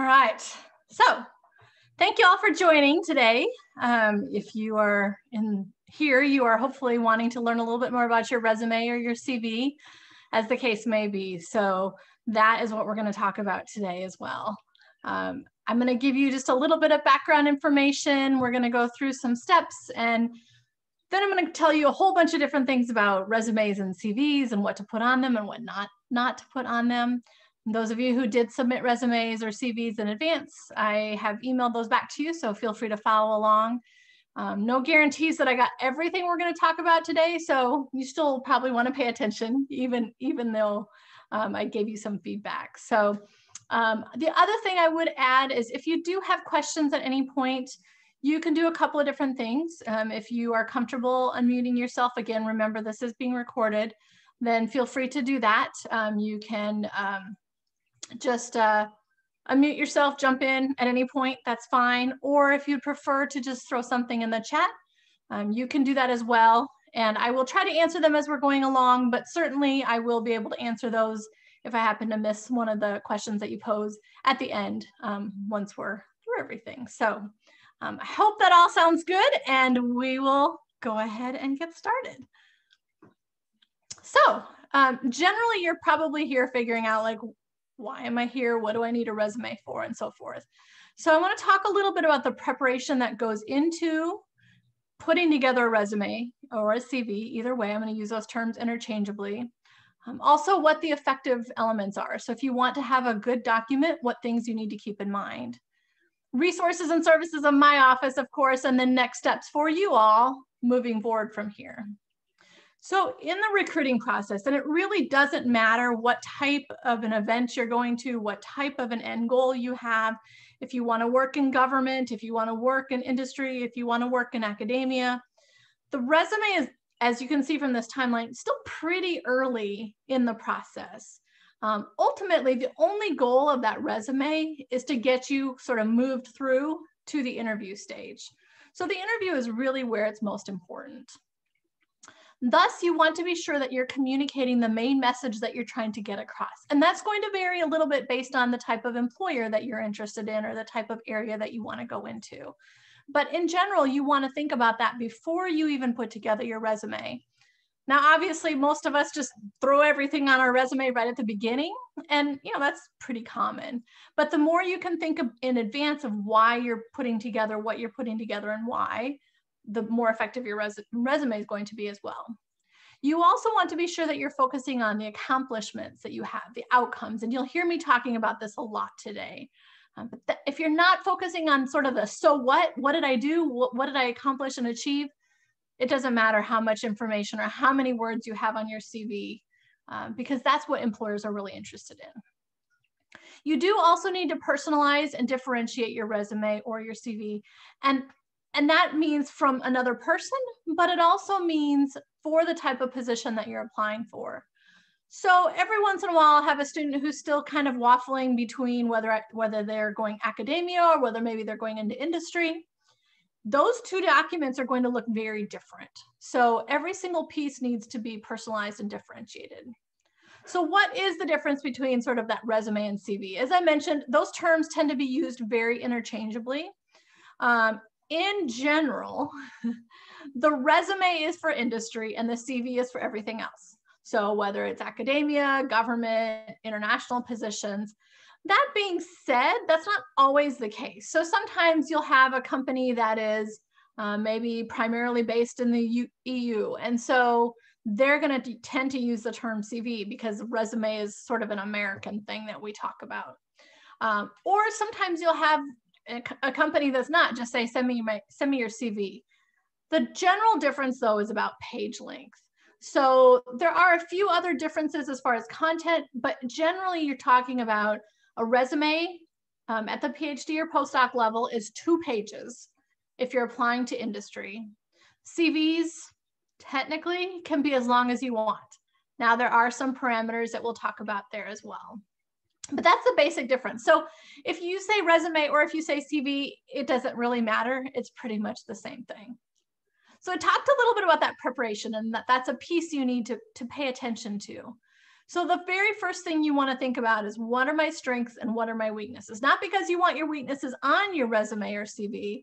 right, so thank you all for joining today. If you are in here, you are hopefully wanting to learn a little bit more about your resume or your CV, as the case may be. So that is what we're going to talk about today as well. I'm going to give you just a little bit of background information. We're going to go through some steps, and then I'm going to tell you a whole bunch of different things about resumes and CVs and what to put on them and what not to put on them. And those of you who did submit resumes or CVs in advance, I have emailed those back to you, so feel free to follow along. No guarantees that I got everything we're going to talk about today, so you still probably want to pay attention, even though I gave you some feedback. So the other thing I would add is if you do have questions at any point, you can do a couple of different things. If you are comfortable unmuting yourself, again, remember this is being recorded, then feel free to do that. You can just unmute yourself, jump in at any point, that's fine. Or if you'd prefer to just throw something in the chat, you can do that as well. And I will try to answer them as we're going along, but certainly I will be able to answer those if I happen to miss one of the questions that you pose at the end once we're through everything. So I hope that all sounds good, and we will go ahead and get started. So generally, you're probably here figuring out, like, why am I here? What do I need a resume for? And so forth. So I want to talk a little bit about the preparation that goes into putting together a resume or a CV. Either way, I'm going to use those terms interchangeably. Also, what the effective elements are. So if you want to have a good document, what things you need to keep in mind. Resources and services of my office, of course, and then next steps for you all moving forward from here. So in the recruiting process, and it really doesn't matter what type of an event you're going to, what type of an end goal you have, if you want to work in government, if you want to work in industry, if you want to work in academia, the resume is, as you can see from this timeline, still pretty early in the process. Ultimately, the only goal of that resume is to get you sort of moved through to the interview stage. So the interview is really where it's most important. Thus, you want to be sure that you're communicating the main message that you're trying to get across. And that's going to vary a little bit based on the type of employer that you're interested in or the type of area that you want to go into. But in general, you want to think about that before you even put together your resume. Now, obviously, most of us just throw everything on our resume right at the beginning, and that's pretty common. But the more you can think of in advance of why you're putting together what you're putting together and why, the more effective your resume is going to be as well. You also want to be sure that you're focusing on the accomplishments that you have, the outcomes, and you'll hear me talking about this a lot today. But if you're not focusing on sort of the so what did I do, what did I accomplish and achieve, it doesn't matter how much information or how many words you have on your CV, because that's what employers are really interested in. You do also need to personalize and differentiate your resume or your CV. And that means from another person, but it also means for the type of position that you're applying for. So every once in a while, I'll have a student who's still kind of waffling between whether they're going academia or whether maybe they're going into industry. Those two documents are going to look very different. So every single piece needs to be personalized and differentiated. So what is the difference between sort of that resume and CV? As I mentioned, those terms tend to be used very interchangeably. In general, the resume is for industry and the CV is for everything else. So whether it's academia, government, international positions. That being said, that's not always the case. So sometimes you'll have a company that is maybe primarily based in the EU. And so they're going to tend to use the term CV because resume is sort of an American thing that we talk about. Or sometimes you'll have a company that's not, just say, send me your CV. The general difference, though, is about page length. So there are a few other differences as far as content, but generally you're talking about a resume at the PhD or postdoc level is 2 pages if you're applying to industry. CVs technically can be as long as you want. Now there are some parameters that we'll talk about there as well. But that's the basic difference. So if you say resume or if you say CV, it doesn't really matter. It's pretty much the same thing. So I talked a little bit about that preparation, and that's a piece you need to pay attention to. So the very first thing you want to think about is, what are my strengths and what are my weaknesses? Not because you want your weaknesses on your resume or CV,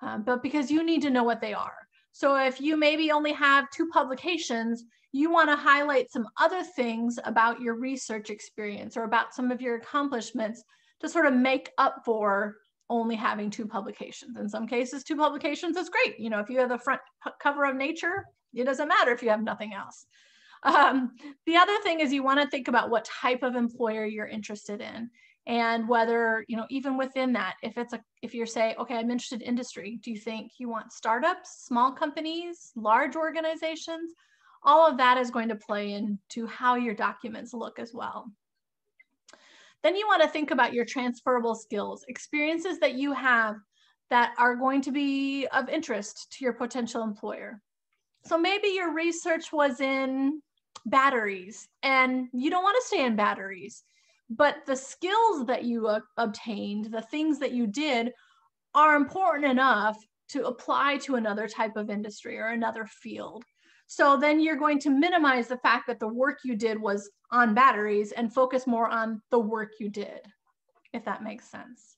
but because you need to know what they are. So if you maybe only have 2 publications, you want to highlight some other things about your research experience or about some of your accomplishments to sort of make up for only having 2 publications. In some cases, 2 publications is great. You know, if you have the front cover of Nature, it doesn't matter if you have nothing else. The other thing is, you want to think about what type of employer you're interested in, and whether, you know, even within that, if you're saying, okay, I'm interested in industry, do you think you want startups, small companies, large organizations? All of that is going to play into how your documents look as well. Then you want to think about your transferable skills, experiences that you have that are going to be of interest to your potential employer. So maybe your research was in batteries and you don't want to stay in batteries, but the skills that you obtained, the things that you did, are important enough to apply to another type of industry or another field. So then you're going to minimize the fact that the work you did was on batteries and focus more on the work you did, if that makes sense.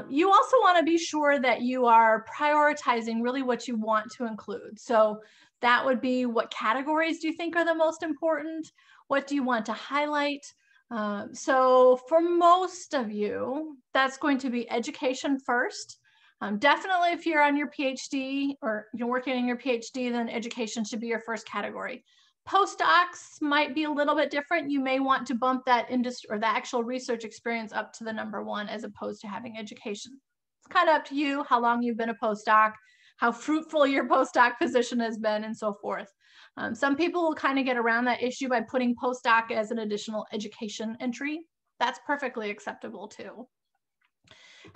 You also want to be sure that you are prioritizing really what you want to include. So that would be, what categories do you think are the most important? What do you want to highlight? So for most of you, that's going to be education first. Definitely if you're on your PhD or you're working on your PhD, then education should be your first category. Postdocs might be a little bit different. You may want to bump that industry or the actual research experience up to the #1 as opposed to having education. It's kind of up to you how long you've been a postdoc, how fruitful your postdoc position has been, and so forth. Some people will kind of get around that issue by putting postdoc as an additional education entry. That's perfectly acceptable too.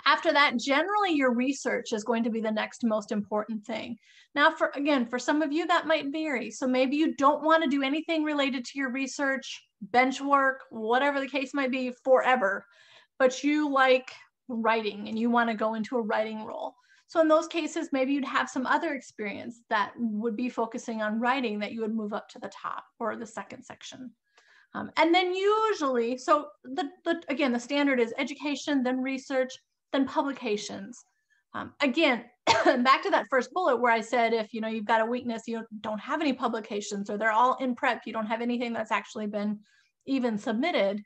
After that, generally your research is going to be the next most important thing. Now, for some of you, that might vary. So maybe you don't want to do anything related to your research, bench work, whatever the case might be, forever, but you like writing and you want to go into a writing role. So in those cases, maybe you'd have some other experience that would be focusing on writing that you would move up to the top or the second section. And then usually, so again, the standard is education, then research, then publications. Again, back to that first bullet where I said, if you've got a weakness, you don't have any publications, or they're all in prep, you don't have anything that's actually been even submitted,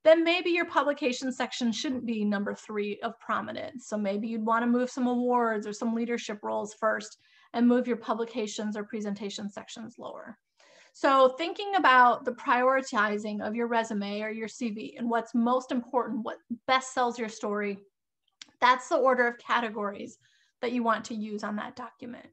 then maybe your publication section shouldn't be #3 of prominence. So maybe you'd want to move some awards or some leadership roles first and move your publications or presentation sections lower. So thinking about the prioritizing of your resume or your CV and what's most important, what best sells your story, that's the order of categories that you want to use on that document.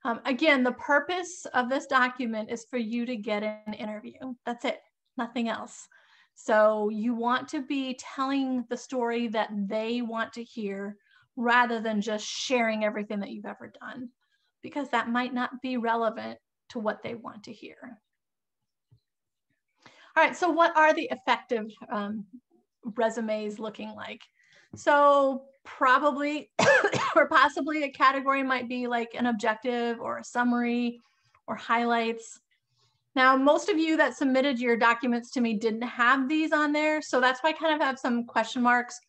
Again, the purpose of this document is for you to get an interview. That's it, nothing else. So you want to be telling the story that they want to hear rather than just sharing everything that you've ever done, because that might not be relevant to what they want to hear. All right, so what are the effective resumes looking like? So probably or possibly a category might be like an objective or a summary or highlights. Now, most of you that submitted your documents to me didn't have these on there, so that's why I kind of have some question marks.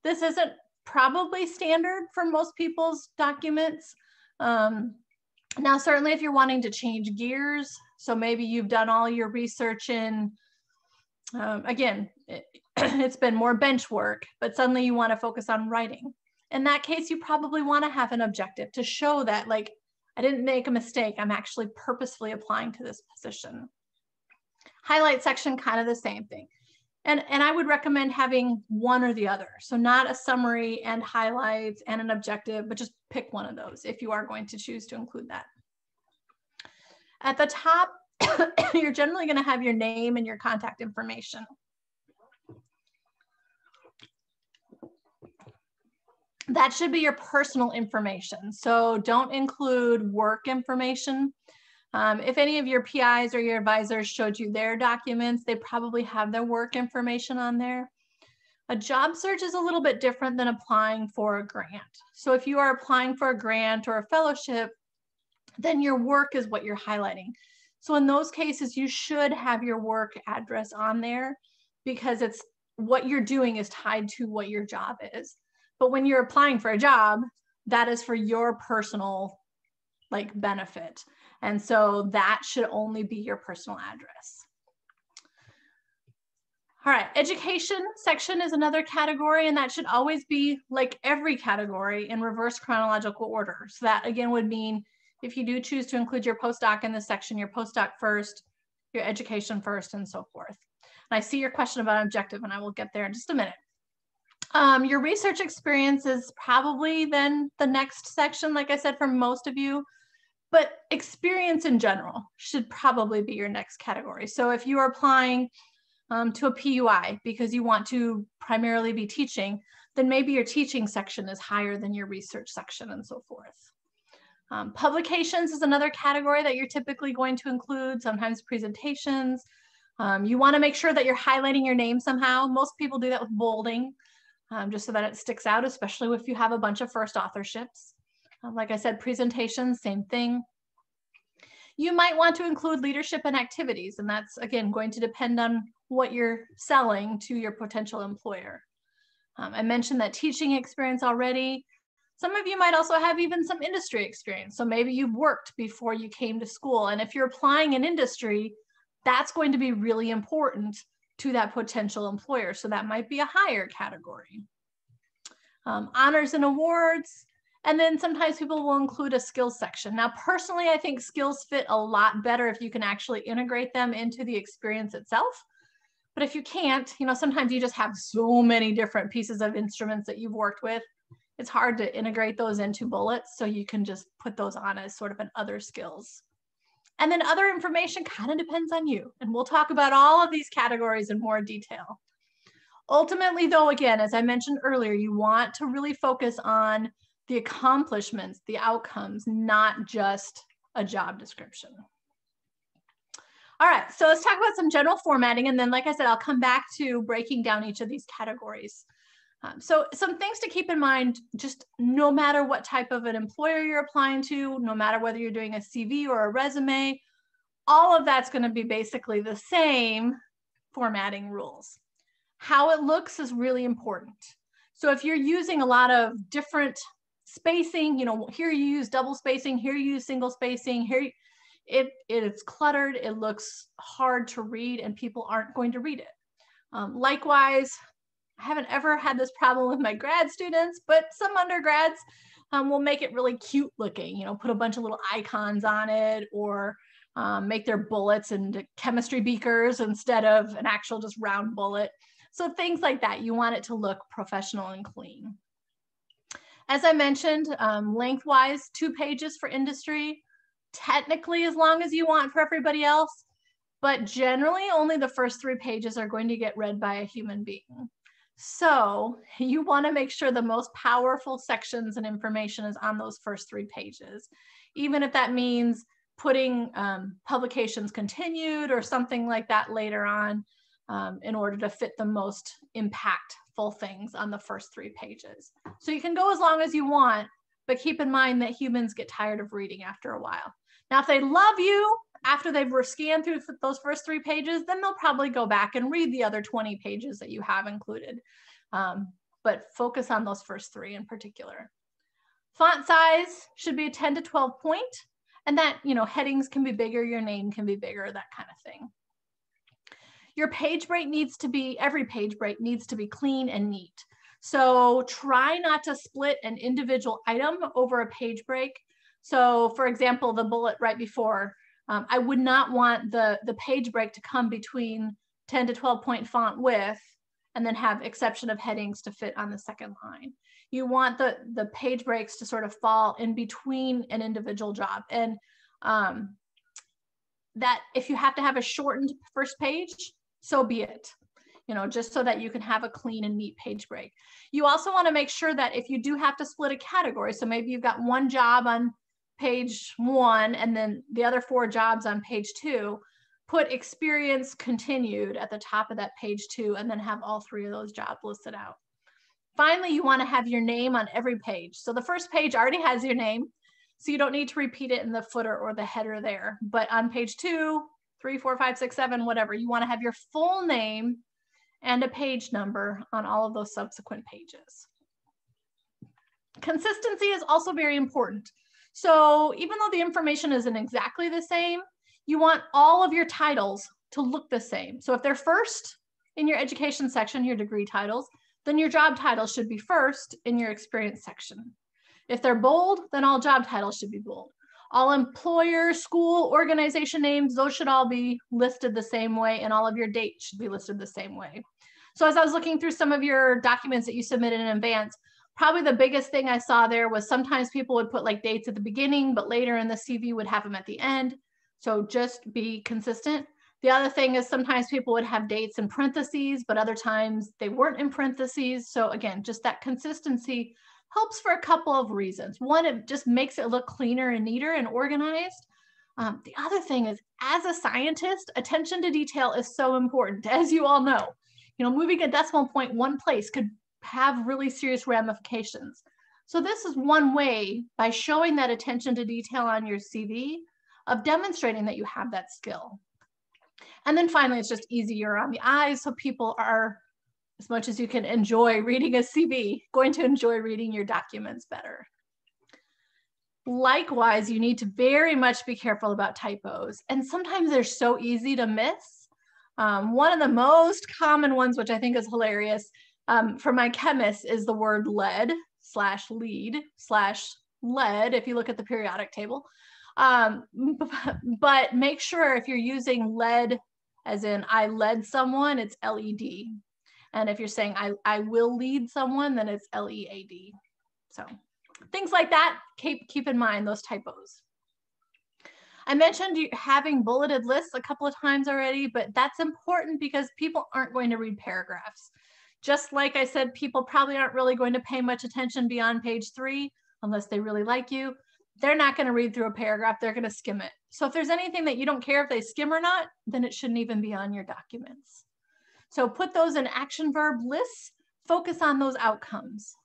This isn't probably standard for most people's documents. Now, certainly if you're wanting to change gears, so maybe you've done all your research in, again, it's been more bench work, but suddenly you want to focus on writing. In that case, you probably want to have an objective to show that, like, I didn't make a mistake, I'm actually purposefully applying to this position. Highlight section, kind of the same thing. And I would recommend having one or the other. So not a summary and highlights and an objective, but just pick one of those if you are going to choose to include that. At the top, you're generally going to have your name and your contact information. That should be your personal information. So don't include work information. If any of your PIs or your advisors showed you their documents, they probably have their work information on there. A job search is a little bit different than applying for a grant. So if you are applying for a grant or a fellowship, then your work is what you're highlighting. So in those cases, you should have your work address on there because it's what you're doing is tied to what your job is. But when you're applying for a job, that is for your personal like benefit. And so that should only be your personal address. All right, education section is another category, and that should always be like every category in reverse chronological order. So that again would mean if you do choose to include your postdoc in this section, your postdoc first, your education first, and so forth. And I see your question about objective, and I will get there in just a minute. Your research experience is probably then the next section, like I said, for most of you, but experience in general should probably be your next category. So if you are applying to a PUI because you want to primarily be teaching, then maybe your teaching section is higher than your research section and so forth. Publications is another category that you're typically going to include, sometimes presentations. You want to make sure that you're highlighting your name somehow. Most people do that with bolding, just so that it sticks out, especially if you have a bunch of first authorships. Like I said, presentations, same thing. You might want to include leadership and activities, and that's, again, going to depend on what you're selling to your potential employer. I mentioned that teaching experience already. Some of you might also have even some industry experience. So maybe you've worked before you came to school, and if you're applying in industry, that's going to be really important to that potential employer. So that might be a higher category. Honors and awards. And then sometimes people will include a skills section. Now, personally, I think skills fit a lot better if you can actually integrate them into the experience itself. But if you can't, you know, sometimes you just have so many different pieces of instruments that you've worked with. It's hard to integrate those into bullets. So you can just put those on as sort of an other skills. And then other information kind of depends on you. And we'll talk about all of these categories in more detail. Ultimately, though, again, as I mentioned earlier, you want to really focus on the accomplishments, the outcomes, not just a job description. All right, so let's talk about some general formatting. And then, like I said, I'll come back to breaking down each of these categories. So some things to keep in mind, just no matter what type of an employer you're applying to, no matter whether you're doing a CV or a resume, all of that's going to be basically the same formatting rules. How it looks is really important. So if you're using a lot of different spacing, you know, here you use double spacing, here you use single spacing, here it's cluttered, it looks hard to read, and people aren't going to read it. Likewise, I haven't ever had this problem with my grad students, but some undergrads will make it really cute looking, you know, put a bunch of little icons on it, or make their bullets into chemistry beakers instead of an actual just round bullet. So things like that, you want it to look professional and clean. As I mentioned, lengthwise, 2 pages for industry, technically as long as you want for everybody else, but generally only the first 3 pages are going to get read by a human being. So you want to make sure the most powerful sections and information is on those first 3 pages, even if that means putting publications continued or something like that later on in order to fit the most impactful things on the first 3 pages. So you can go as long as you want, but keep in mind that humans get tired of reading after a while. Now, if they love you after they've scanned through those first 3 pages, then they'll probably go back and read the other 20 pages that you have included. But focus on those first 3 in particular. Font size should be a 10 to 12 point, and that, you know, headings can be bigger, your name can be bigger, that kind of thing. Your page break needs to be, every page break needs to be clean and neat. So try not to split an individual item over a page break. So for example, the bullet right before, I would not want the page break to come between 10 to 12 point font width and then have exception of headings to fit on the second line. You want the page breaks to sort of fall in between an individual job. And that if you have to have a shortened first page, so be it, you know, just so that you can have a clean and neat page break. You also want to make sure that if you do have to split a category, so maybe you've got one job on page 1 and then the other 4 jobs on page 2, put experience continued at the top of that page 2 and then have all 3 of those jobs listed out. Finally, you want to have your name on every page. So the first page already has your name. So you don't need to repeat it in the footer or the header there. But on page 2, 3, 4, 5, 6, 7, whatever, you want to have your full name and a page number on all of those subsequent pages. Consistency is also very important. So even though the information isn't exactly the same, you want all of your titles to look the same. So if they're first in your education section, your degree titles, then your job title should be first in your experience section. If they're bold, then all job titles should be bold. All employer, school, organization names, those should all be listed the same way, and all of your dates should be listed the same way. So as I was looking through some of your documents that you submitted in advance, probably the biggest thing I saw there was sometimes people would put like dates at the beginning, but later in the CV would have them at the end. So just be consistent. The other thing is sometimes people would have dates in parentheses, but other times they weren't in parentheses. So again, just that consistency helps for a couple of reasons. One, it just makes it look cleaner and neater and organized. The other thing is, as a scientist, attention to detail is so important, as you all know. You know, moving a decimal point one place could have really serious ramifications. So this is one way, by showing that attention to detail on your CV, of demonstrating that you have that skill. And then finally, it's just easier on the eyes, so people are, as much as you can enjoy reading a CV, going to enjoy reading your documents better. Likewise, you need to very much be careful about typos, and sometimes they're so easy to miss. One of the most common ones, which I think is hilarious, for my chemists, is the word lead / lead / lead, if you look at the periodic table. But make sure if you're using lead, as in I led someone, it's LED. And if you're saying I will lead someone, then it's LEAD. So things like that, keep in mind those typos. I mentioned having bulleted lists a couple of times already, but that's important because people aren't going to read paragraphs. Just like I said, people probably aren't really going to pay much attention beyond page 3 unless they really like you. They're not going to read through a paragraph, they're going to skim it. So if there's anything that you don't care if they skim or not, then it shouldn't even be on your documents. So put those in action verb lists, focus on those outcomes.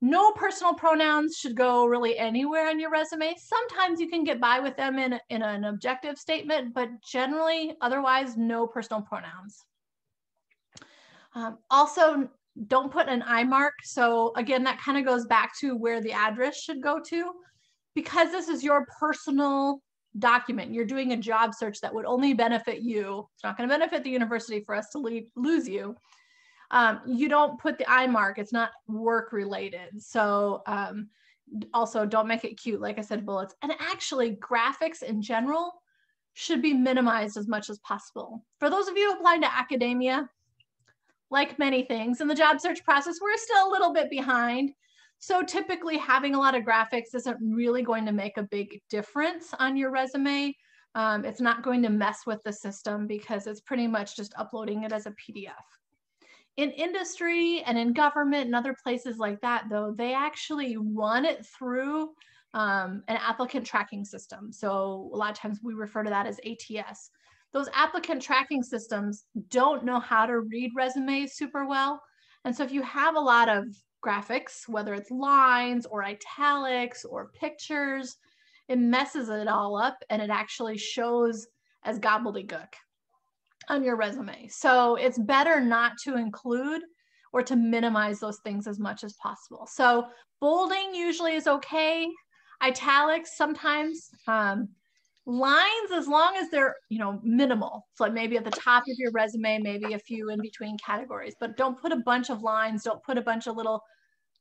No personal pronouns should go really anywhere on your resume. Sometimes you can get by with them in an objective statement, but generally, otherwise, no personal pronouns. Also, don't put an I mark. So again, that kind of goes back to where the address should go to. Because this is your personal document, you're doing a job search that would only benefit you. It's not going to benefit the university for us to lose you. You don't put the I mark, it's not work related. So also don't make it cute, like I said, bullets. And actually graphics in general should be minimized as much as possible. For those of you applying to academia, like many things in the job search process, we're still a little bit behind. So typically having a lot of graphics isn't really going to make a big difference on your resume. It's not going to mess with the system because it's pretty much just uploading it as a PDF. In industry and in government and other places like that, though, they actually run it through an applicant tracking system. So a lot of times we refer to that as ATS. Those applicant tracking systems don't know how to read resumes super well. And so if you have a lot of graphics, whether it's lines or italics or pictures, it messes it all up and it actually shows as gobbledygook on your resume. So it's better not to include or to minimize those things as much as possible. So bolding usually is okay. Italics sometimes. Lines, as long as they're, minimal. So like maybe at the top of your resume, maybe a few in between categories, but don't put a bunch of lines. Don't put a bunch of little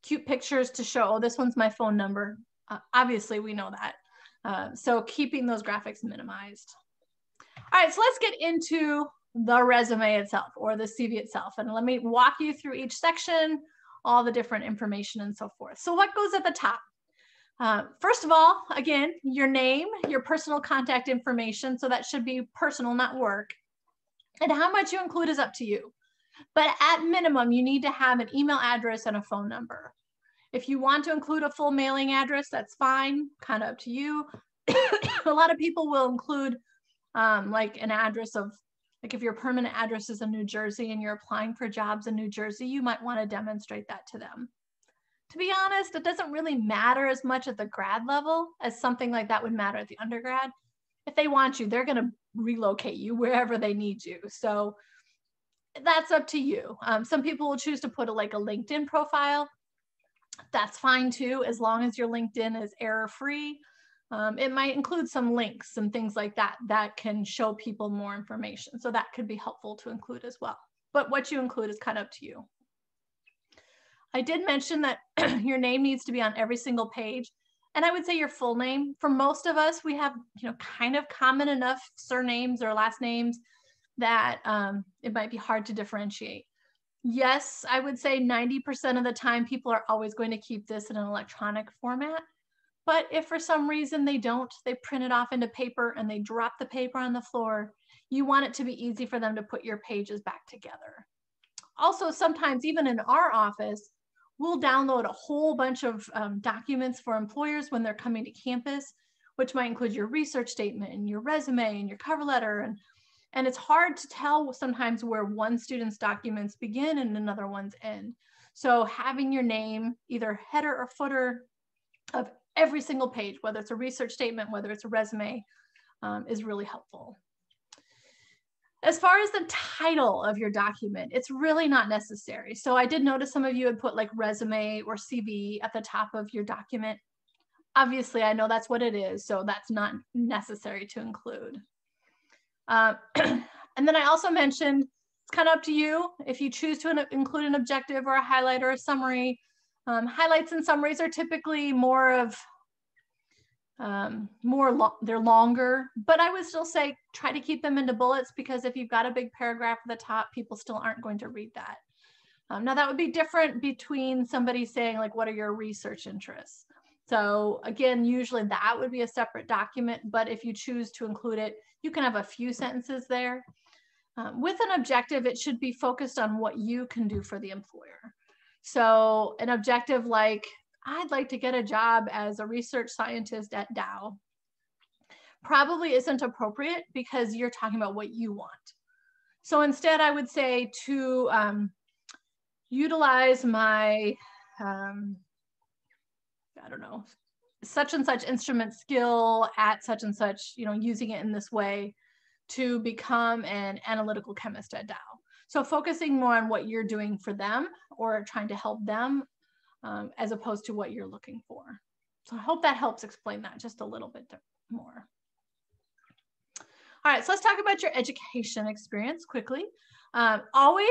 cute pictures to show, oh, this one's my phone number. Obviously, we know that. So keeping those graphics minimized. All right, so let's get into the resume itself or the CV itself. And let me walk you through each section, all the different information and so forth. So what goes at the top? First of all, again, your name, your personal contact information. So that should be personal, not work. And how much you include is up to you. But at minimum, you need to have an email address and a phone number. If you want to include a full mailing address, that's fine, kind of up to you. A lot of people will include like an address of, like if your permanent address is in New Jersey and you're applying for jobs in New Jersey, you might want to demonstrate that to them. to be honest, it doesn't really matter as much at the grad level as something like that would matter at the undergrad. If they want you, they're going to relocate you wherever they need you. So that's up to you. Some people will choose to put like a LinkedIn profile. That's fine too, as long as your LinkedIn is error-free. It might include some links and things like that that can show people more information. So that could be helpful to include as well. But what you include is kind of up to you. I did mention that your name needs to be on every single page. And I would say your full name. For most of us, we have, kind of common enough surnames or last names that it might be hard to differentiate. Yes, I would say 90% of the time people are always going to keep this in an electronic format. But if for some reason they don't, they print it off into paper and they drop the paper on the floor, you want it to be easy for them to put your pages back together. Also, sometimes even in our office, we'll download a whole bunch of documents for employers when they're coming to campus, which might include your research statement and your resume and your cover letter. And it's hard to tell sometimes where one student's documents begin and another one's end. So having your name, either header or footer of every single page, whether it's a research statement, whether it's a resume, is really helpful. As far as the title of your document, it's really not necessary. So I did notice some of you had put like resume or CV at the top of your document. Obviously, I know that's what it is, so that's not necessary to include. And then I also mentioned, it's kind of up to you. If you choose to include an objective or a highlight or a summary, highlights and summaries are typically more of, they're longer, but I would still say try to keep them into bullets, because if you've got a big paragraph at the top, people still aren't going to read that. Now that would be different between somebody saying like, what are your research interests? So again, usually that would be a separate document, but if you choose to include it, you can have a few sentences there. With an objective, it should be focused on what you can do for the employer. So an objective like, I'd like to get a job as a research scientist at Dow, probably isn't appropriate because you're talking about what you want. So instead, I would say to utilize my, I don't know, such and such instrument skill at such and such, using it in this way to become an analytical chemist at Dow. So focusing more on what you're doing for them or trying to help them, as opposed to what you're looking for. So I hope that helps explain that just a little bit more. All right, so let's talk about your education experience quickly. Always,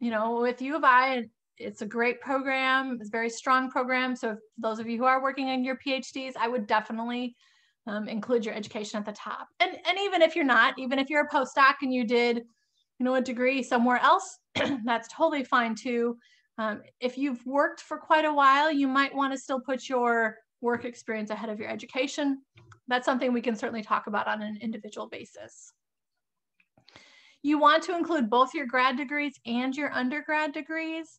with U of I, it's a great program. It's a very strong program. So if those of you who are working on your PhDs, I would definitely include your education at the top. And even if you're not, even if you're a postdoc and you did, a degree somewhere else, that's totally fine too. If you've worked for quite a while, you might want to still put your work experience ahead of your education. That's something we can certainly talk about on an individual basis. You want to include both your grad degrees and your undergrad degrees.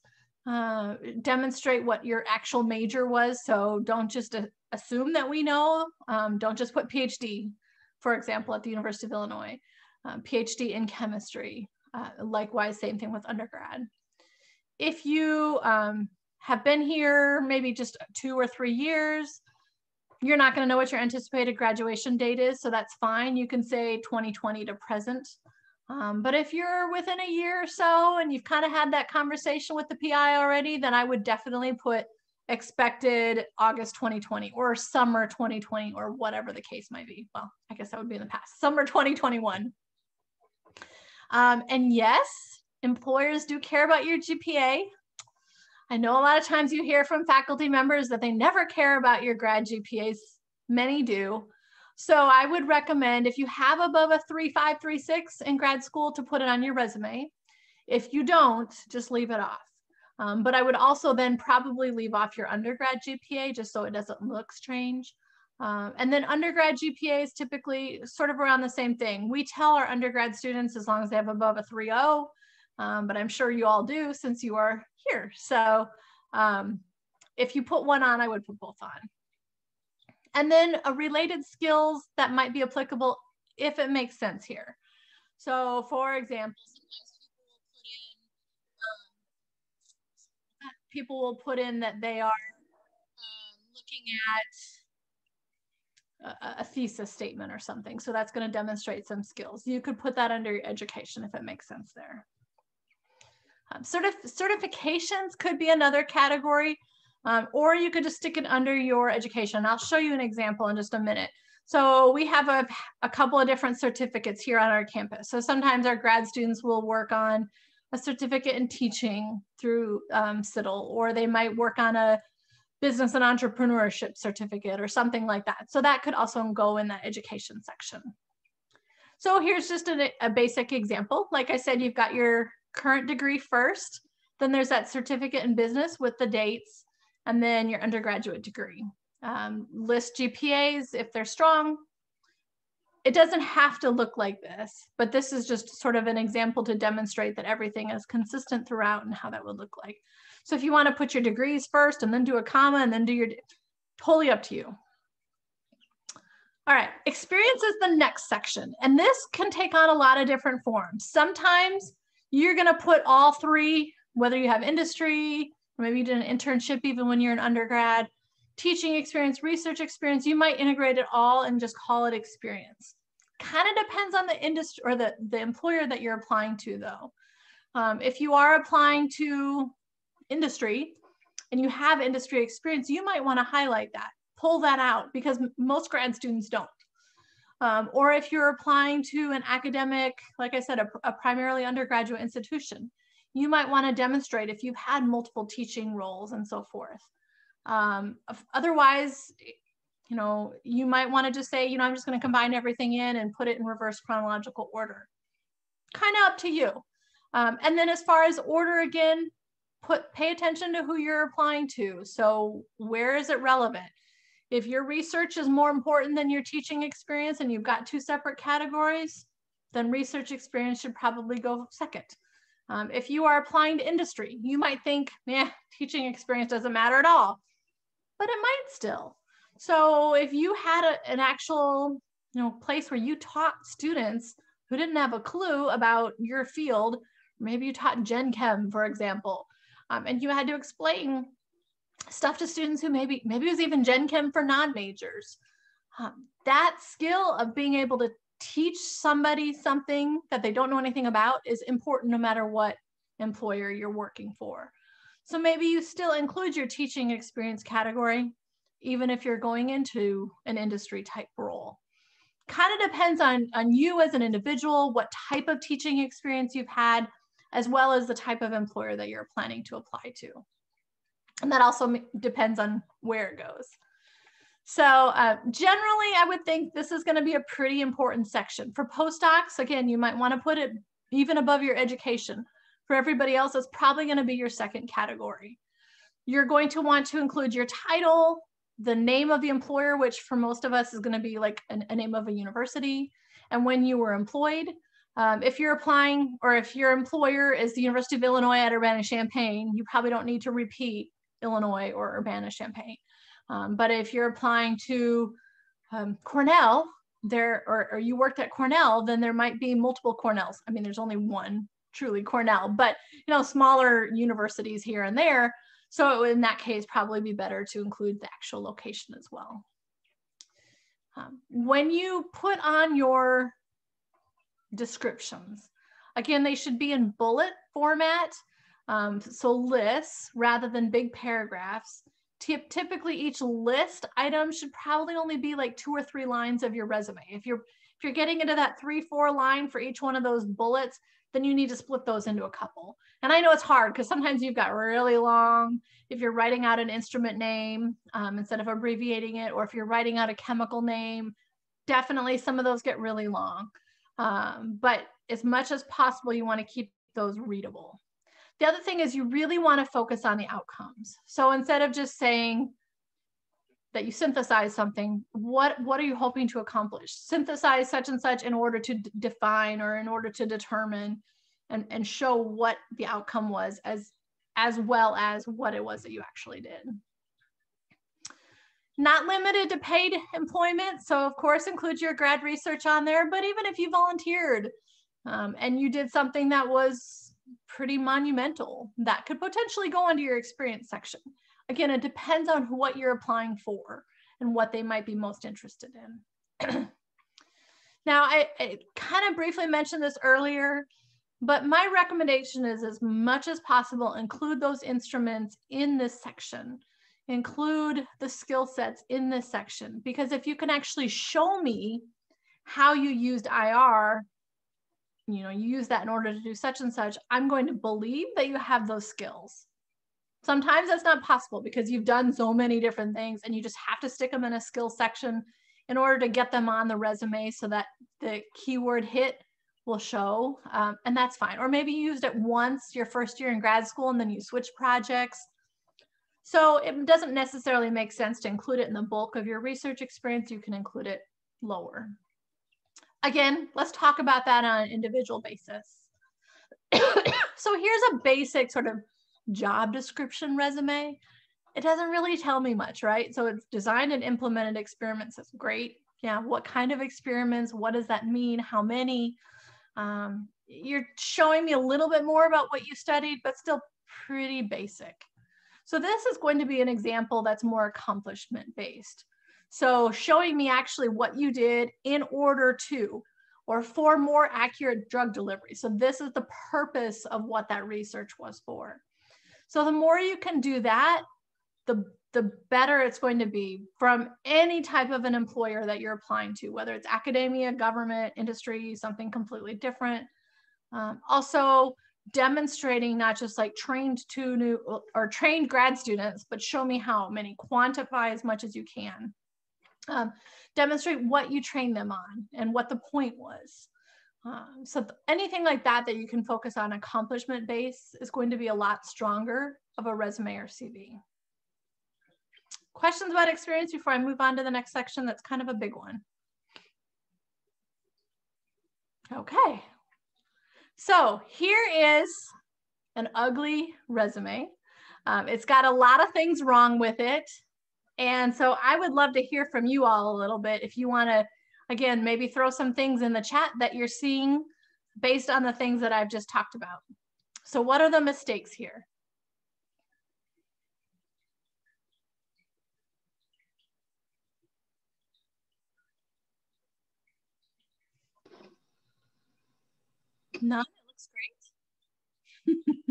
Demonstrate what your actual major was. So don't just assume that we know. Don't just put PhD, for example, at the University of Illinois. PhD in chemistry. Likewise, same thing with undergrad. If you have been here maybe just 2 or 3 years, you're not going to know what your anticipated graduation date is, so that's fine. You can say 2020 to present. But if you're within a year or so and you've kind of had that conversation with the PI already, then I would definitely put expected August 2020 or summer 2020 or whatever the case might be. Well, I guess that would be in the past, summer 2021. And yes, employers do care about your GPA. I know a lot of times you hear from faculty members that they never care about your grad GPAs. Many do. So I would recommend, if you have above a 3.5, 3.6 in grad school, to put it on your resume. If you don't, just leave it off. But I would also then probably leave off your undergrad GPA just so it doesn't look strange. And then undergrad GPA is typically sort of around the same thing. We tell our undergrad students as long as they have above a 3.0, but I'm sure you all do since you are here. So if you put one on, I would put both on. And then related skills that might be applicable if it makes sense here. So for example, people will put in that they are looking at a thesis statement or something. So that's going to demonstrate some skills. You could put that under your education if it makes sense there. Certifications could be another category, or you could just stick it under your education. I'll show you an example in just a minute. So we have a couple of different certificates here on our campus. So sometimes our grad students will work on a certificate in teaching through CITL, or they might work on a business and entrepreneurship certificate or something like that. So that could also go in that education section. So here's just a basic example. Like I said, you've got your current degree first, then there's that certificate in business with the dates, and then your undergraduate degree. List GPAs if they're strong. It doesn't have to look like this, but this is just sort of an example to demonstrate that everything is consistent throughout and how that would look like. So if you want to put your degrees first and then do a comma and then do your, totally up to you. All right, experience is the next section, and this can take on a lot of different forms. Sometimes you're going to put all three, whether you have industry, or maybe you did an internship even when you're an undergrad, teaching experience, research experience, you might integrate it all and just call it experience. Kind of depends on the industry or the employer that you're applying to though. If you are applying to industry and you have industry experience, you might want to highlight that, pull that out, because most grad students don't. Or if you're applying to an academic, like I said, a primarily undergraduate institution, you might want to demonstrate if you've had multiple teaching roles and so forth. Otherwise, you know, you might want to just say, you know, I'm just going to combine everything in and put it in reverse chronological order. Kind of up to you. And then as far as order, again, pay attention to who you're applying to. So where is it relevant? If your research is more important than your teaching experience and you've got two separate categories, then research experience should probably go second. If you are applying to industry, you might think, yeah, teaching experience doesn't matter at all, but it might still. So if you had an actual, you know, place where you taught students who didn't have a clue about your field, maybe you taught Gen Chem, for example, and you had to explain stuff to students who maybe it was even Gen Chem for non-majors. That skill of being able to teach somebody something that they don't know anything about is important no matter what employer you're working for. So maybe you still include your teaching experience category, even if you're going into an industry type role. Kind of depends on you as an individual, what type of teaching experience you've had, as well as the type of employer that you're planning to apply to. And that also depends on where it goes. So generally, I would think this is going to be a pretty important section. For postdocs, again, you might want to put it even above your education. For everybody else, it's probably going to be your second category. You're going to want to include your title, the name of the employer, which for most of us is going to be like a name of a university, and when you were employed. If you're applying, or if your employer is the University of Illinois at Urbana-Champaign, you probably don't need to repeat Illinois or Urbana-Champaign. But if you're applying to Cornell, or you worked at Cornell, then there might be multiple Cornells. I mean, there's only one truly Cornell, but you know, smaller universities here and there. So in that case, probably be better to include the actual location as well. When you put on your descriptions, again, they should be in bullet format. So lists rather than big paragraphs. Typically each list item should probably only be like 2 or 3 lines of your resume. If you're getting into that 3-4 line for each one of those bullets, then you need to split those into a couple. And I know it's hard because sometimes you've got really long, if you're writing out an instrument name instead of abbreviating it, or if you're writing out a chemical name, definitely some of those get really long. But as much as possible, you want to keep those readable. The other thing is you really want to focus on the outcomes. So instead of just saying that you synthesize something, what are you hoping to accomplish? Synthesize such and such in order to define or in order to determine and show what the outcome was as well as what it was that you actually did. Not limited to paid employment. So of course, include your grad research on there, but even if you volunteered and you did something that was pretty monumental that could potentially go into your experience section. Again, it depends on what you're applying for and what they might be most interested in. Now, I kind of briefly mentioned this earlier, but my recommendation is, as much as possible, include those instruments in this section. Include the skill sets in this section, because if you can actually show me how you used IR, you use that in order to do such and such, I'm going to believe that you have those skills. Sometimes that's not possible because you've done so many different things and you just have to stick them in a skill section in order to get them on the resume so that the keyword hit will show, and that's fine. Or maybe you used it once your first year in grad school and then you switch projects. So it doesn't necessarily make sense to include it in the bulk of your research experience. You can include it lower. Again, let's talk about that on an individual basis. So here's a basic sort of job description resume. It doesn't really tell me much, right? So it's designed and implemented experiments. That's great. Yeah, what kind of experiments? What does that mean? How many? You're showing me a little bit more about what you studied, but still pretty basic. So this is going to be an example that's more accomplishment based. So showing me actually what you did in order to, or for more accurate drug delivery. So this is the purpose of what that research was for. So the more you can do that, the better it's going to be from any type of an employer that you're applying to, whether it's academia, government, industry, something completely different. Also demonstrating not just like trained grad students, but show me how many, quantify as much as you can. Demonstrate what you trained them on and what the point was. So anything like that that you can focus on accomplishment base is going to be a lot stronger of a resume or CV. Questions about experience before I move on to the next section? That's kind of a big one. Okay. So here is an ugly resume. It's got a lot of things wrong with it. And so I would love to hear from you all a little bit. If you want to, again, maybe throw some things in the chat that you're seeing based on the things that I've just talked about. So what are the mistakes here? None, it looks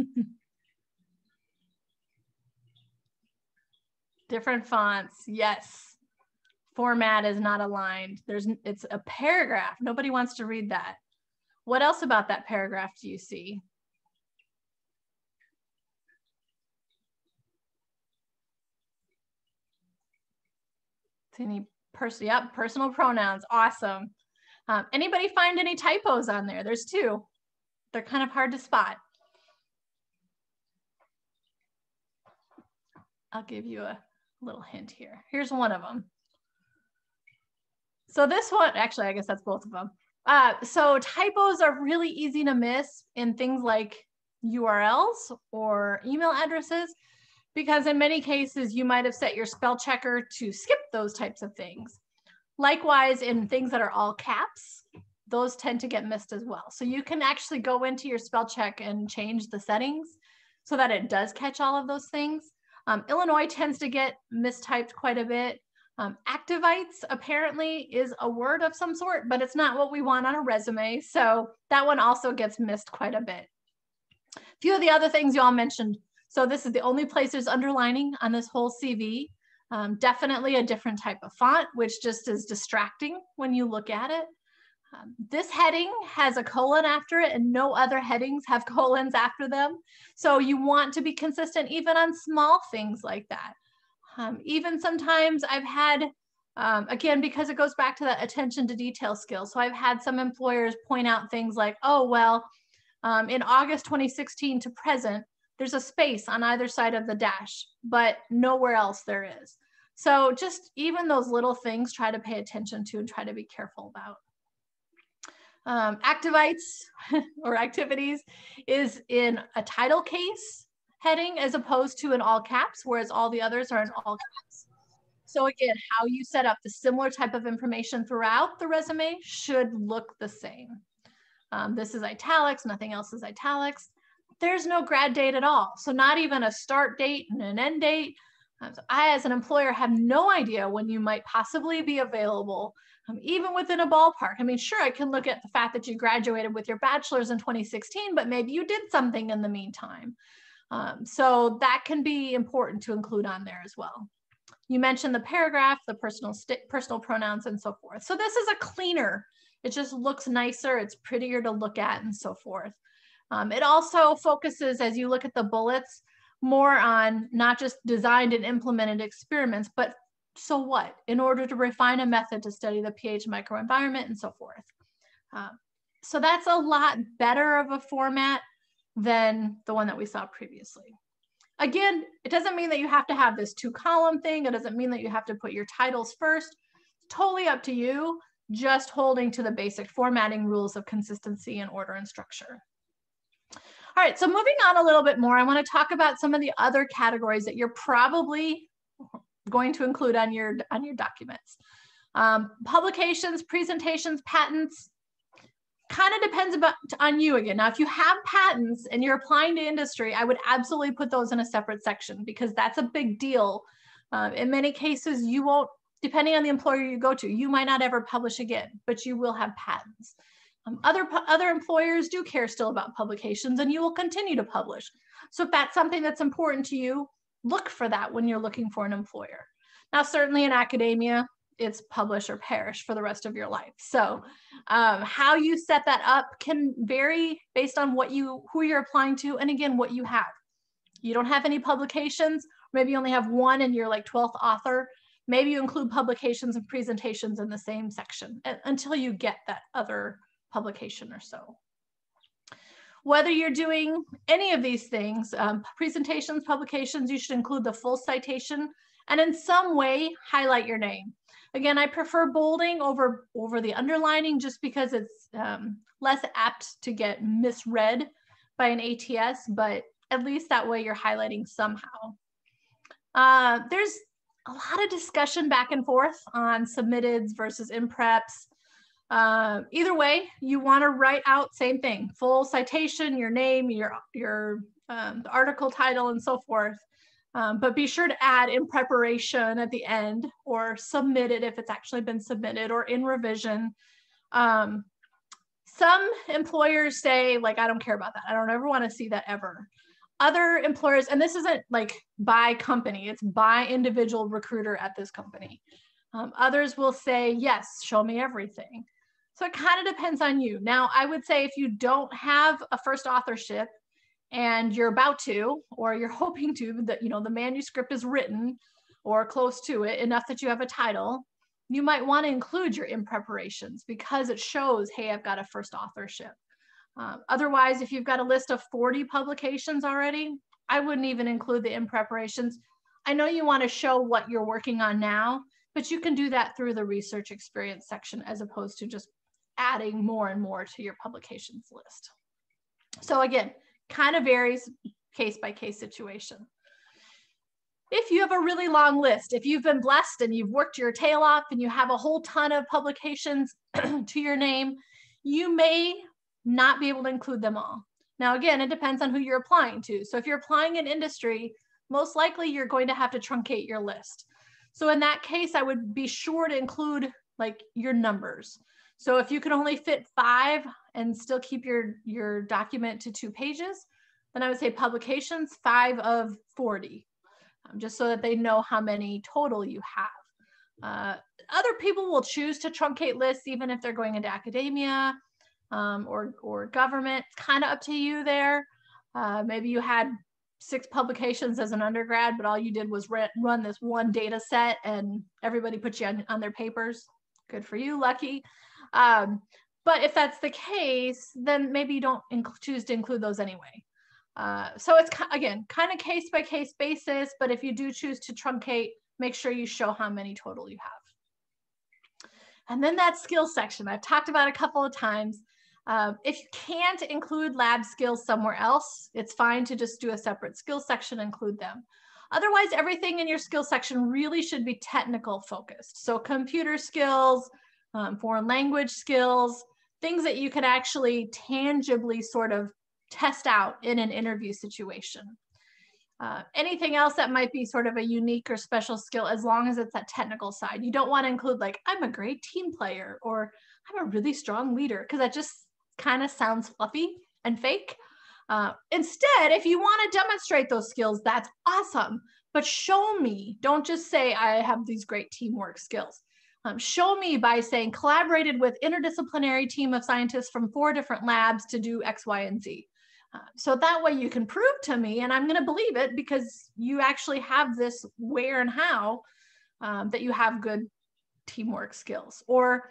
great. Different fonts, yes. Format is not aligned. It's a paragraph. Nobody wants to read that. What else about that paragraph do you see? Any personal pronouns, awesome. Anybody find any typos on there? There's two. They're kind of hard to spot. I'll give you a little hint here. Here's one of them. So this one, actually, I guess that's both of them. So typos are really easy to miss in things like URLs or email addresses, because in many cases, you might have set your spell checker to skip those types of things. Likewise, in things that are all caps, those tend to get missed as well. So you can actually go into your spell check and change the settings so that it does catch all of those things. Illinois tends to get mistyped quite a bit. Activites apparently is a word of some sort, but it's not what we want on a resume. So that one also gets missed quite a bit. A few of the other things you all mentioned. So this is the only place there's underlining on this whole CV. Definitely a different type of font, which just is distracting when you look at it. This heading has a colon after it and no other headings have colons after them. So you want to be consistent even on small things like that. Even sometimes I've had, again, because it goes back to that attention to detail skill. So I've had some employers point out things like, oh, well, in August 2016 to present, there's a space on either side of the dash, but nowhere else there is. So just even those little things, try to pay attention to and try to be careful about. Activites or activities is in a title case heading as opposed to in all caps, whereas all the others are in all caps. So again, how you set up the similar type of information throughout the resume should look the same. This is italics, nothing else is italics. there's no grad date at all. So not even a start date and an end date. So I, as an employer, have no idea when you might possibly be available, even within a ballpark. I mean, sure, I can look at the fact that you graduated with your bachelor's in 2016, but maybe you did something in the meantime. So that can be important to include on there as well. You mentioned the paragraph, the personal pronouns, and so forth. So this is a cleaner. It just looks nicer. It's prettier to look at and so forth. It also focuses, as you look at the bullets, more on not just designed and implemented experiments, but so what, in order to refine a method to study the pH microenvironment and so forth. So that's a lot better of a format than the one that we saw previously. Again, it doesn't mean that you have to have this 2-column thing. It doesn't mean that you have to put your titles first. It's totally up to you, just holding to the basic formatting rules of consistency and order and structure. All right, so moving on a little bit more, I want to talk about some of the other categories that you're probably going to include on your documents. Publications, presentations, patents, kind of depends on you again. Now, if you have patents and you're applying to industry, I would absolutely put those in a separate section because that's a big deal. In many cases, you won't, depending on the employer you go to, you might not ever publish again, but you will have patents. Other employers do care still about publications and you will continue to publish. So if that's something that's important to you, look for that when you're looking for an employer. Now, certainly in academia, it's publish or perish for the rest of your life. So how you set that up can vary based on who you're applying to, and again, what you have. You don't have any publications, maybe you only have one and you're like 12th author. Maybe you include publications and presentations in the same section until you get that other publication or so. Whether you're doing any of these things, presentations, publications, you should include the full citation and in some way highlight your name. Again, I prefer bolding over the underlining just because it's less apt to get misread by an ATS, but at least that way you're highlighting somehow. There's a lot of discussion back and forth on submitteds versus impreps. Either way, you want to write out same thing, full citation, your name, your the article title, and so forth. But be sure to add in preparation at the end, or submitted if it's actually been submitted, or in revision. Some employers say, like, I don't care about that. I don't ever want to see that ever. Other employers, and this isn't like by company, it's by individual recruiter at this company. Others will say, yes, show me everything. So it kind of depends on you. Now, I would say if you don't have a first authorship and you're about to, or you're hoping to, that the manuscript is written or close to it enough that you have a title, you might want to include your in preparations because it shows, hey, I've got a first authorship. Otherwise, if you've got a list of 40 publications already, I wouldn't even include the in preparations. I know you want to show what you're working on now, but you can do that through the research experience section as opposed to just adding more and more to your publications list. So again, kind of varies case by case situation. If you have a really long list, if you've been blessed and you've worked your tail off and you have a whole ton of publications to your name, you may not be able to include them all. Now, again, it depends on who you're applying to. So if you're applying in industry, most likely you're going to have to truncate your list. So in that case, I would be sure to include like your numbers. So if you can only fit 5 and still keep your document to 2 pages, then I would say publications 5 of 40, just so that they know how many total you have. Other people will choose to truncate lists even if they're going into academia or government. It's kind of up to you there. Maybe you had 6 publications as an undergrad, but all you did was run this one data set and everybody put you on their papers. Good for you, lucky. But if that's the case, then maybe you don't choose to include those anyway. So it's, again, kind of case by case basis, but if you do choose to truncate, make sure you show how many total you have. And then that skills section, I've talked about a couple of times. If you can't include lab skills somewhere else, it's fine to just do a separate skills section and include them. Otherwise, everything in your skills section really should be technical focused. So computer skills, foreign language skills, things that you can actually tangibly sort of test out in an interview situation. Anything else that might be sort of a unique or special skill, as long as it's that technical side. You don't want to include like, I'm a great team player, or I'm a really strong leader, because that just kind of sounds fluffy and fake. Instead, if you want to demonstrate those skills, that's awesome. But show me, don't just say I have these great teamwork skills. Show me by saying collaborated with interdisciplinary team of scientists from 4 different labs to do X, Y, and Z. So that way you can prove to me, and I'm going to believe it because you actually have this where and how that you have good teamwork skills. Or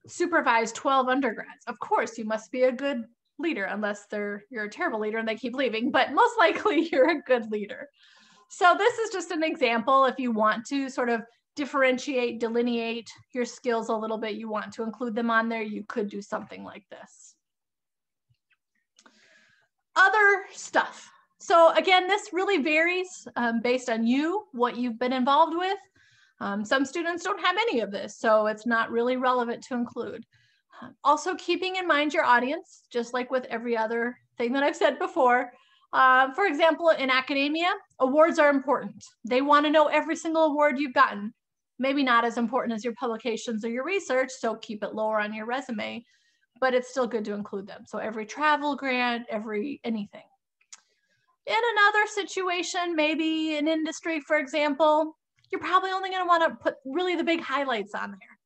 supervise 12 undergrads. Of course, you must be a good leader, unless you're a terrible leader and they keep leaving, but most likely you're a good leader. So this is just an example. If you want to sort of differentiate, delineate your skills a little bit, you want to include them on there, you could do something like this. Other stuff. So again, this really varies based on you, what you've been involved with. Some students don't have any of this, so it's not really relevant to include. Also keeping in mind your audience, just like with every other thing that I've said before. For example, in academia, awards are important. They want to know every single award you've gotten. Maybe not as important as your publications or your research, so keep it lower on your resume, but it's still good to include them. So every travel grant, anything. In another situation, maybe in industry, for example, you're probably only going to want to put really the big highlights on there.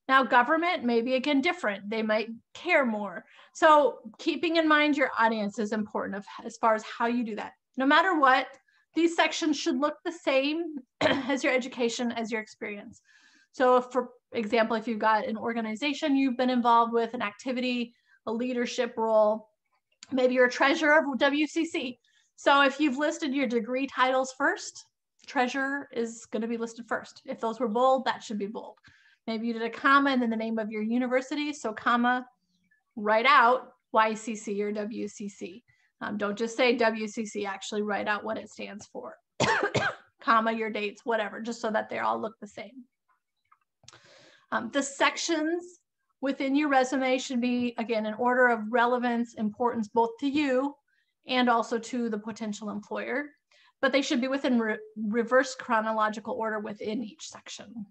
Now, government, maybe again different. They might care more. So keeping in mind your audience is important as far as how you do that. No matter what, these sections should look the same as your education, as your experience. So for example, if you've got an organization you've been involved with, an activity, a leadership role, maybe you're a treasurer of WCC. So if you've listed your degree titles first, treasurer is going to be listed first. If those were bold, that should be bold. Maybe you did a comma and then the name of your university. So comma, write out YCC or WCC. Don't just say WCC, actually write out what it stands for. Comma, your dates, whatever, just so that they all look the same. The sections within your resume should be, again, in order of relevance, importance, both to you and also to the potential employer, but they should be within reverse chronological order within each section.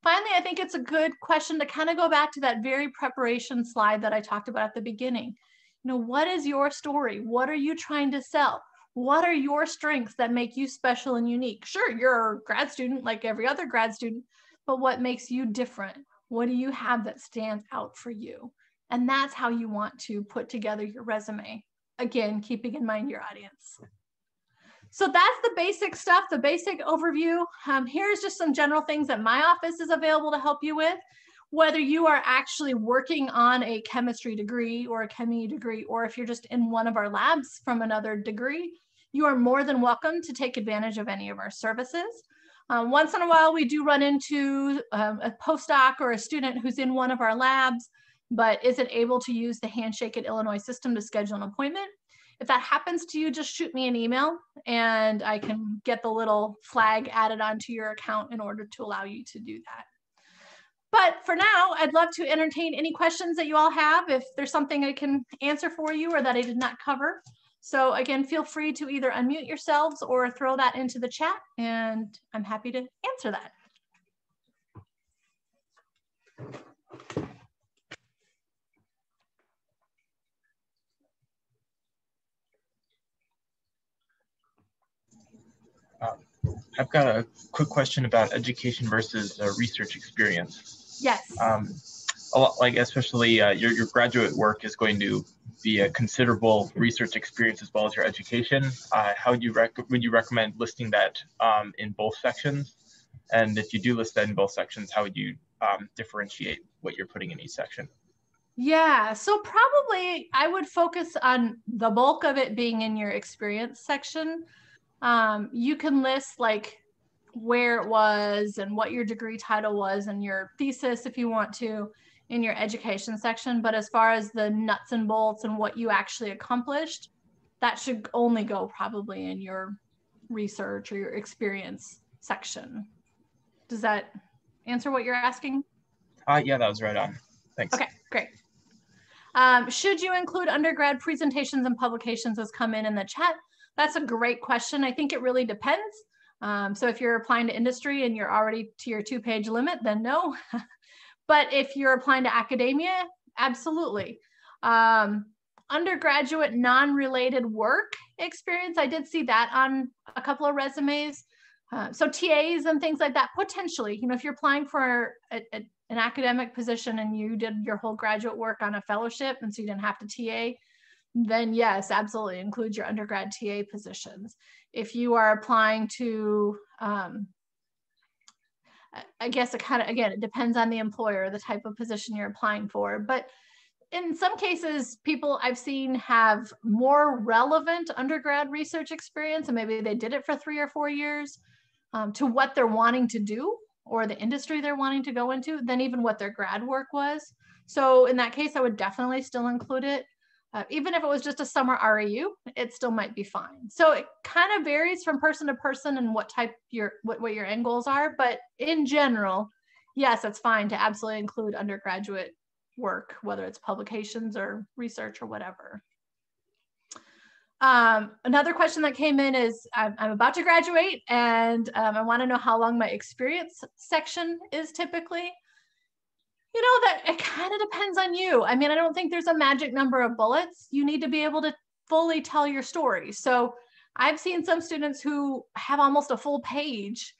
Finally, I think it's a good question to kind of go back to that very preparation slide that I talked about at the beginning. You know, what is your story? What are you trying to sell? What are your strengths that make you special and unique? Sure, you're a grad student like every other grad student, but what makes you different? What do you have that stands out for you? And that's how you want to put together your resume. Again, keeping in mind your audience. So that's the basic stuff, the basic overview. Here's just some general things that my office is available to help you with. Whether you are actually working on a chemistry degree or a chemistry degree, or if you're just in one of our labs from another degree, you are more than welcome to take advantage of any of our services. Once in a while, we do run into a postdoc or a student who's in one of our labs, but isn't able to use the Handshake at Illinois system to schedule an appointment. If that happens to you, just shoot me an email and I can get the little flag added onto your account in order to allow you to do that. But for now, I'd love to entertain any questions that you all have, if there's something I can answer for you or that I did not cover. So again, feel free to either unmute yourselves or throw that into the chat, and I'm happy to answer that. I've got a quick question about education versus research experience. Yes. A lot, like especially your graduate work is going to be a considerable research experience as well as your education. How would you recommend listing that in both sections? And if you do list that in both sections, how would you differentiate what you're putting in each section? Yeah, so probably I would focus on the bulk of it being in your experience section. You can list like where it was and what your degree title was and your thesis if you want to in your education section. But as far as the nuts and bolts and what you actually accomplished, that should only go probably in your research or your experience section. Does that answer what you're asking? Yeah, that was right on. Thanks. Okay, great. Should you include undergrad presentations and publications as come in the chat? That's a great question. I think it really depends. So if you're applying to industry and you're already to your 2-page limit, then no. But if you're applying to academia, absolutely. Undergraduate non-related work experience, I did see that on a couple of resumes. So TAs and things like that, potentially, you know, if you're applying for an academic position and you did your whole graduate work on a fellowship and so you didn't have to TA, then yes, absolutely include your undergrad TA positions. If you are applying to, I guess it kind of, again, it depends on the employer, the type of position you're applying for. But in some cases, people I've seen have more relevant undergrad research experience, and maybe they did it for 3 or 4 years to what they're wanting to do or the industry they're wanting to go into than even what their grad work was. So in that case, I would definitely still include it. Even if it was just a summer REU, it still might be fine. So it kind of varies from person to person and what type what your end goals are. But in general, yes, it's fine to absolutely include undergraduate work, whether it's publications or research or whatever. Another question that came in is, I'm about to graduate and I want to know how long my experience section is typically. You know, that it kind of depends on you. I mean, I don't think there's a magic number of bullets. You need to be able to fully tell your story. So I've seen some students who have almost a full page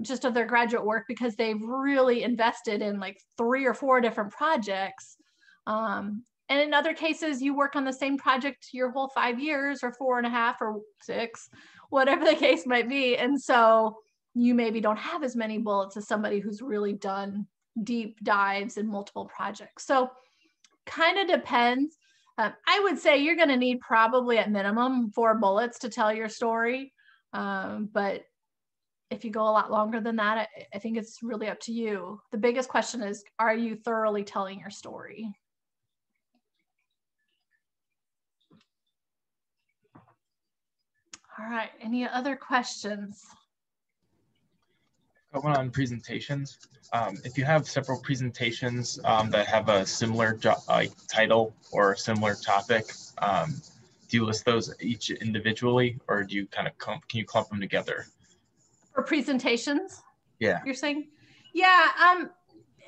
just of their graduate work because they've really invested in like 3 or 4 different projects. And in other cases, you work on the same project your whole 5 years or 4.5 or 6, whatever the case might be. And so you maybe don't have as many bullets as somebody who's really done deep dives in multiple projects. So kind of depends. I would say you're going to need probably at minimum 4 bullets to tell your story. But if you go a lot longer than that, I think it's really up to you. The biggest question is, are you thoroughly telling your story? All right, any other questions? One on presentations. If you have several presentations that have a similar title or a similar topic, do you list those each individually, or do you kind of can you clump them together? For presentations? Yeah. You're saying? Yeah,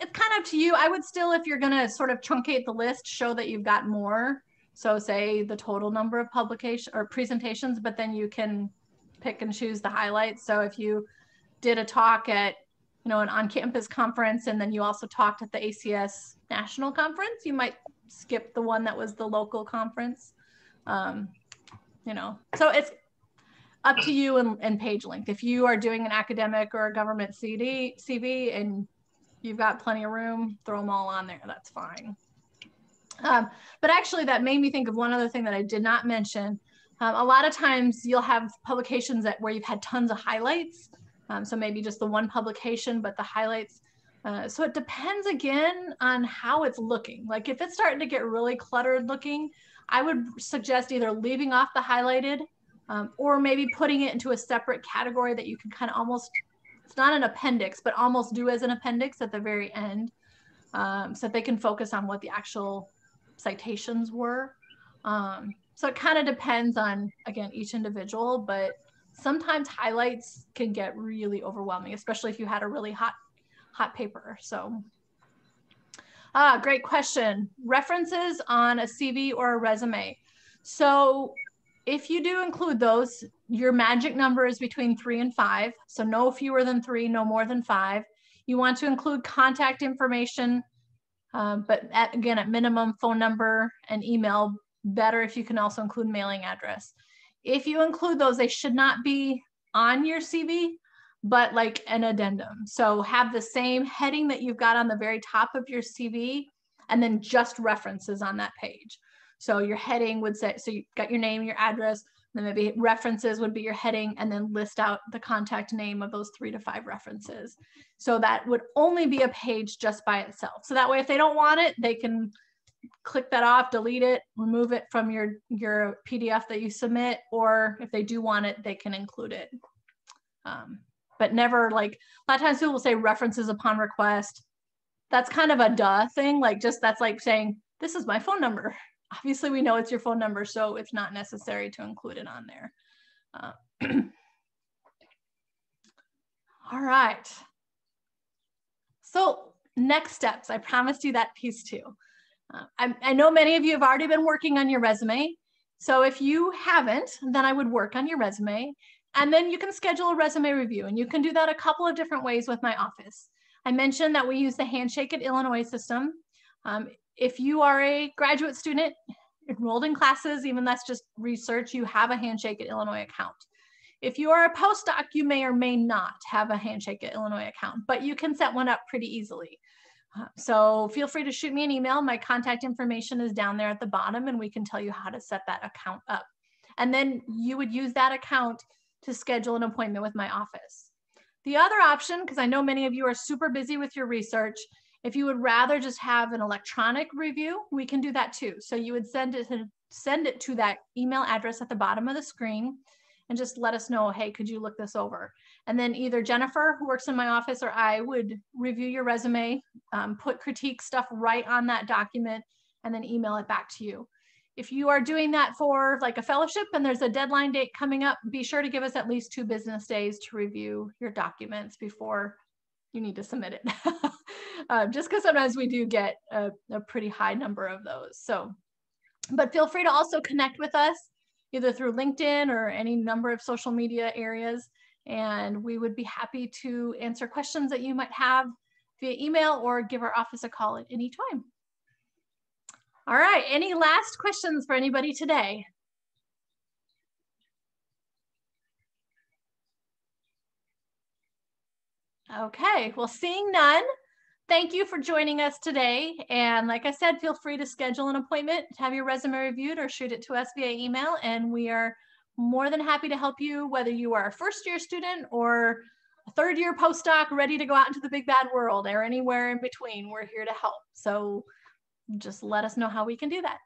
it's kind of up to you. I would still, if you're going to sort of truncate the list, show that you've got more. So say the total number of publication or presentations, but then you can pick and choose the highlights. So if you did a talk at, you know, an on-campus conference, and then you also talked at the ACS national conference, you might skip the one that was the local conference. You know, so it's up to you and page length. If you are doing an academic or a government CV and you've got plenty of room, throw them all on there, that's fine. But actually that made me think of one other thing that I did not mention. A lot of times you'll have publications where you've had tons of highlights. So maybe just the one publication, but the highlights. So it depends again on how it's looking. Like if it's starting to get really cluttered looking, I would suggest either leaving off the highlighted or maybe putting it into a separate category that you can kind of almost, it's not an appendix, but almost do as an appendix at the very end so that they can focus on what the actual citations were. So it kind of depends on, again, each individual, but sometimes highlights can get really overwhelming, especially if you had a really hot paper. So great question. References on a CV or a resume. So if you do include those, your magic number is between 3 and 5. So no fewer than 3, no more than 5. You want to include contact information, but again, at minimum, phone number and email. Better if you can also include mailing address. If you include those, they should not be on your CV, but like an addendum. So have the same heading that you've got on the very top of your CV, and then just references on that page. So your heading would say, so you've got your name, your address, then maybe references would be your heading, and then list out the contact name of those 3 to 5 references. So that would only be a page just by itself. So that way, if they don't want it, they can click that off, delete it, remove it from your PDF that you submit, or if they do want it, they can include it. But never, like, a lot of times people will say references upon request. that's kind of a duh thing. Like just that's like saying, this is my phone number. Obviously we know it's your phone number, so it's not necessary to include it on there. All right. So next steps, I promised you that piece too. I know many of you have already been working on your resume. So if you haven't, then I would work on your resume, and then you can schedule a resume review, and you can do that a couple of different ways with my office. I mentioned that we use the Handshake at Illinois system. If you are a graduate student enrolled in classes, even that's just research, you have a Handshake at Illinois account. If you are a postdoc, you may or may not have a Handshake at Illinois account, but you can set one up pretty easily. So feel free to shoot me an email. My contact information is down there at the bottom, and we can tell you how to set that account up. And then you would use that account to schedule an appointment with my office. The other option, because I know many of you are super busy with your research, if you would rather just have an electronic review, we can do that too. So you would send it to that email address at the bottom of the screen, and just let us know, hey, could you look this over? And then either Jennifer, who works in my office, or I would review your resume, put critique stuff right on that document, and then email it back to you. If you are doing that for like a fellowship and there's a deadline date coming up, be sure to give us at least 2 business days to review your documents before you need to submit it. Just because sometimes we do get a pretty high number of those. So, but feel free to also connect with us either through LinkedIn or any number of social media areas. And we would be happy to answer questions that you might have via email or give our office a call at any time. All right, any last questions for anybody today? Okay, well, seeing none, thank you for joining us today. And like I said, feel free to schedule an appointment to have your resume reviewed or shoot it to us via email. And we are more than happy to help you, whether you are a first-year student or a third-year postdoc ready to go out into the big bad world, or anywhere in between. We're here to help. So just let us know how we can do that.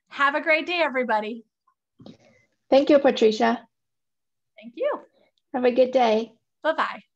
Have a great day, everybody. Thank you, Patricia. Thank you. Have a good day. Bye-bye.